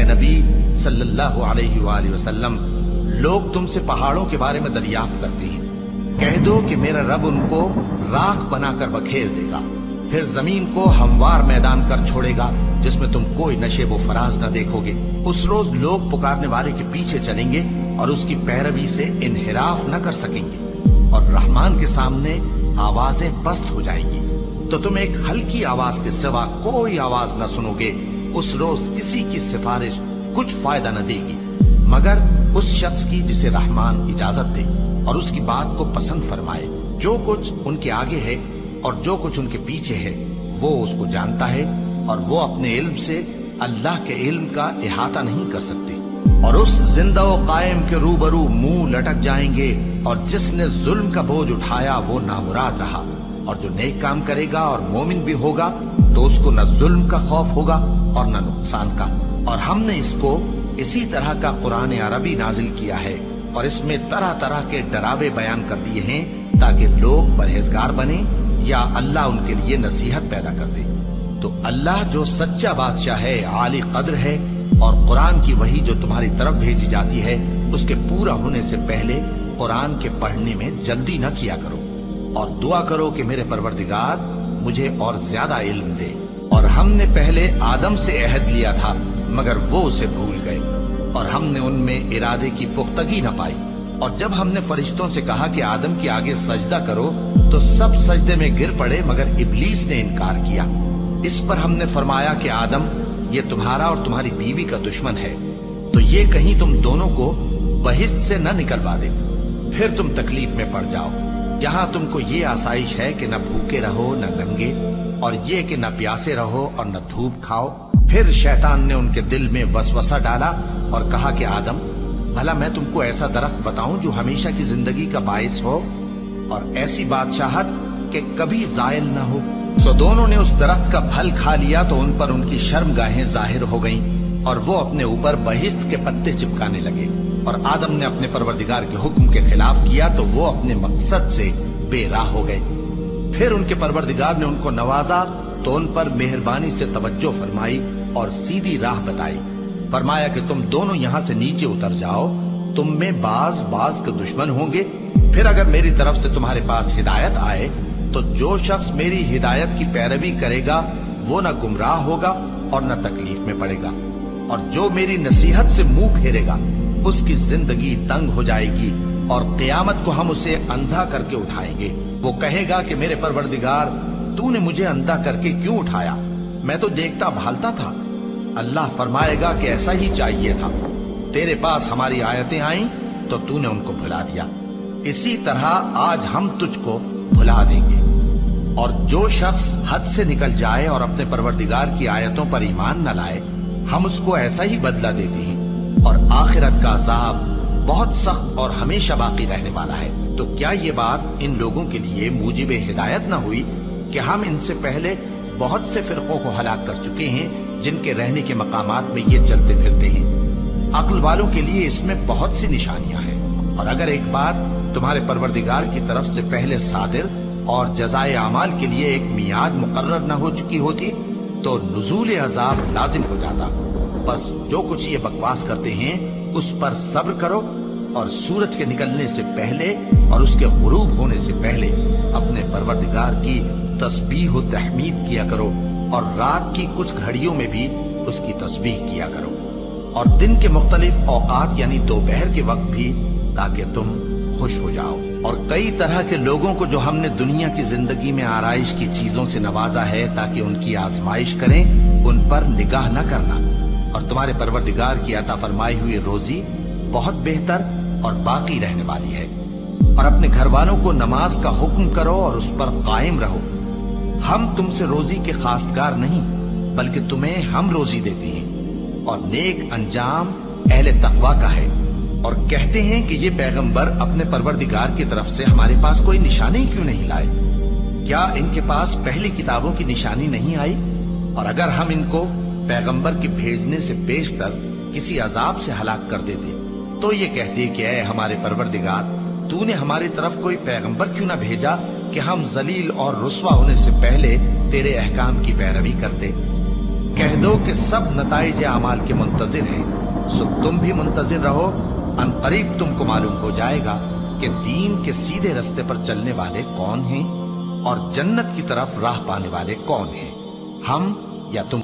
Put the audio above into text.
اے نبی صلی اللہ علیہ وآلہ وسلم، لوگ تم سے پہاڑوں کے بارے میں دریافت کرتے ہیں، کہہ دو کہ میرا رب ان کو راکھ بنا کر بکھیر دے گا، پھر زمین کو ہموار میدان کر چھوڑے گا جس میں تم کوئی نشیب و فراز نہ دیکھو گے۔ اس روز لوگ پکارنے والے کے پیچھے چلیں گے اور اس کی پیروی سے انحراف نہ کر سکیں گے، اور رحمان کے سامنے آوازیں پست ہو جائیں گی تو تم ایک ہلکی آواز کے سوا کوئی آواز نہ سنو گے۔ اس روز کسی کی سفارش کچھ فائدہ نہ دے گی مگر اس شخص کی جسے رحمان اجازت دے اور اس کی بات کو پسند فرمائے۔ جو کچھ ان کے آگے ہے اور جو کچھ ان کے پیچھے ہے وہ اس کو جانتا ہے، اور وہ اپنے علم سے اللہ کے علم کا احاطہ نہیں کر سکتے۔ اور اس زندہ و قائم کے روبرو منہ لٹک جائیں گے، اور جس نے ظلم کا بوجھ اٹھایا وہ نامراد رہا، اور جو نیک کام کرے گا اور مومن بھی ہوگا تو اس کو نہ ظلم کا خوف ہوگا اور نہ نقصان کا۔ اور ہم نے اس کو اسی طرح کا قرآن عربی نازل کیا ہے، اور اس میں طرح طرح کے ڈراوے بیان کر دیے ہیں تاکہ لوگ پرہیزگار بنیں یا اللہ ان کے لیے نصیحت پیدا کر دے۔ تو اللہ جو سچا بادشاہ ہے، عالی قدر ہے، اور قرآن کی وحی جو تمہاری طرف بھیجی جاتی ہے اس کے پورا ہونے سے پہلے قرآن کے پڑھنے میں جلدی نہ کیا کرو، اور دعا کرو کہ میرے پروردگار مجھے اور زیادہ علم دے۔ اور ہم نے پہلے آدم سے عہد لیا تھا مگر وہ اسے بھول گئے، اور ہم نے ان میں ارادے کی پختگی نہ پائی۔ اور جب ہم نے فرشتوں سے کہا کہ آدم کے آگے سجدہ کرو تو سب سجدے میں گر پڑے مگر ابلیس نے انکار کیا۔ اس پر ہم نے فرمایا کہ آدم، یہ تمہارا اور تمہاری بیوی کا دشمن ہے، تو یہ کہیں تم دونوں کو بہشت سے نہ نکلوا دے، پھر تم تکلیف میں پڑ جاؤ۔ یہاں تم کو یہ آسائش ہے کہ نہ بھوکے رہو نہ ننگے، اور یہ کہ نہ پیاسے رہو اور نہ دھوپ کھاؤ۔ پھر شیطان نے ان کے دل میں وسوسہ ڈالا اور کہا کہ آدم، بھلا میں تم کو ایسا درخت بتاؤں جو ہمیشہ کی زندگی کا باعث ہو اور ایسی بادشاہت کہ کبھی زائل نہ ہو؟ سو دونوں نے اس درخت کا پھل کھا لیا تو ان پر ان کی شرم گاہیں ظاہر ہو گئیں، اور وہ اپنے اوپر بہشت کے پتے چپکانے لگے۔ اور آدم نے اپنے پروردگار کے حکم کے خلاف کیا تو وہ اپنے مقصد سے بے راہ ہو گئے۔ پھر ان کے پروردگار نے ان کو نوازا تو ان پر مہربانی سے توجہ فرمائی اور سیدھی راہ بتائی۔ فرمایا کہ تم دونوں یہاں سے نیچے اتر جاؤ، تم میں بعض کے دشمن ہوں گے، پھر اگر میری طرف سے تمہارے پاس ہدایت آئے تو جو شخص میری ہدایت کی پیروی کرے گا وہ نہ گمراہ ہوگا اور نہ تکلیف میں پڑے گا، اور جو میری نصیحت سے منہ پھیرے گا اس کی زندگی تنگ ہو جائے گی، اور قیامت کو ہم اسے اندھا کر کے اٹھائیں گے۔ وہ کہے گا کہ میرے پروردگار، تو نے مجھے اندھا کر کے کیوں اٹھایا؟ میں تو دیکھتا بھالتا تھا۔ اللہ فرمائے گا کہ ایسا ہی چاہیے تھا، تیرے پاس ہماری آیتیں آئیں تو تو نے ان کو بھلا دیا، اسی طرح آج ہم تجھ کو بھلا دیں گے۔ اور جو شخص حد سے نکل جائے اور اپنے پروردگار کی آیتوں پر ایمان نہ لائے، ہم اس کو ایسا ہی بدلہ دیتے ہیں، اور آخرت کا عذاب بہت سخت اور ہمیشہ باقی رہنے والا ہے۔ تو کیا یہ بات ان لوگوں کے لیے موجب ہدایت نہ ہوئی کہ ہم ان سے پہلے بہت سے فرقوں کو ہلاک کر چکے ہیں جن کے رہنے کے مقامات میں یہ چلتے پھرتے ہیں؟ عقل والوں کے لیے اس میں بہت سی نشانیاں ہیں۔ اور اگر ایک بات تمہارے پروردگار کی طرف سے پہلے صادر اور جزائے اعمال کے لیے ایک میعاد مقرر نہ ہو چکی ہوتی تو نزول عذاب لازم ہو جاتا۔ بس جو کچھ یہ بکواس کرتے ہیں اس پر صبر کرو، اور سورج کے نکلنے سے پہلے اور اس کے غروب ہونے سے پہلے اپنے پروردگار کی تسبیح و تحمید کیا کرو، اور رات کی کچھ گھڑیوں میں بھی اس کی تسبیح کیا کرو، اور دن کے مختلف اوقات یعنی دوپہر کے وقت بھی، تاکہ تم خوش ہو جاؤ۔ اور کئی طرح کے لوگوں کو جو ہم نے دنیا کی زندگی میں آرائش کی چیزوں سے نوازا ہے تاکہ ان کی آزمائش کریں، ان پر نگاہ نہ کرنا، اور تمہارے پروردگار کی عطا فرمائی ہوئی روزی بہت بہتر اور باقی رہنے والی ہے۔ اور اپنے گھر والوں کو نماز کا حکم کرو اور اس پر قائم رہو۔ ہم تم سے روزی کے خواستگار نہیں بلکہ تمہیں ہم روزی دیتے ہیں، اور نیک انجام اہل تقوی کا ہے۔ اور کہتے ہیں کہ یہ پیغمبر اپنے پروردگار کی طرف سے ہمارے پاس کوئی نشانی کیوں نہیں لائے؟ کیا ان کے پاس پہلی کتابوں کی نشانی نہیں آئی؟ اور اگر ہم ان کو پیغمبر کے بھیجنے سے بیشتر کسی عذاب سے ہلاک کر دیتے تو یہ کہتے کہ اے ہمارے پروردگار، تو نے ہماری طرف کوئی پیغمبر کیوں نہ بھیجا کہ ہم ذلیل اور رسوا ہونے سے پہلے تیرے احکام کی پیروی کرتے۔ کہہ دو کہ سب نتائج اعمال کے منتظر ہیں، سو تم بھی منتظر رہو، ان قریب تم کو معلوم ہو جائے گا کہ دین کے سیدھے رستے پر چلنے والے کون ہیں اور جنت کی طرف راہ پانے والے کون ہیں، ہم یا تم۔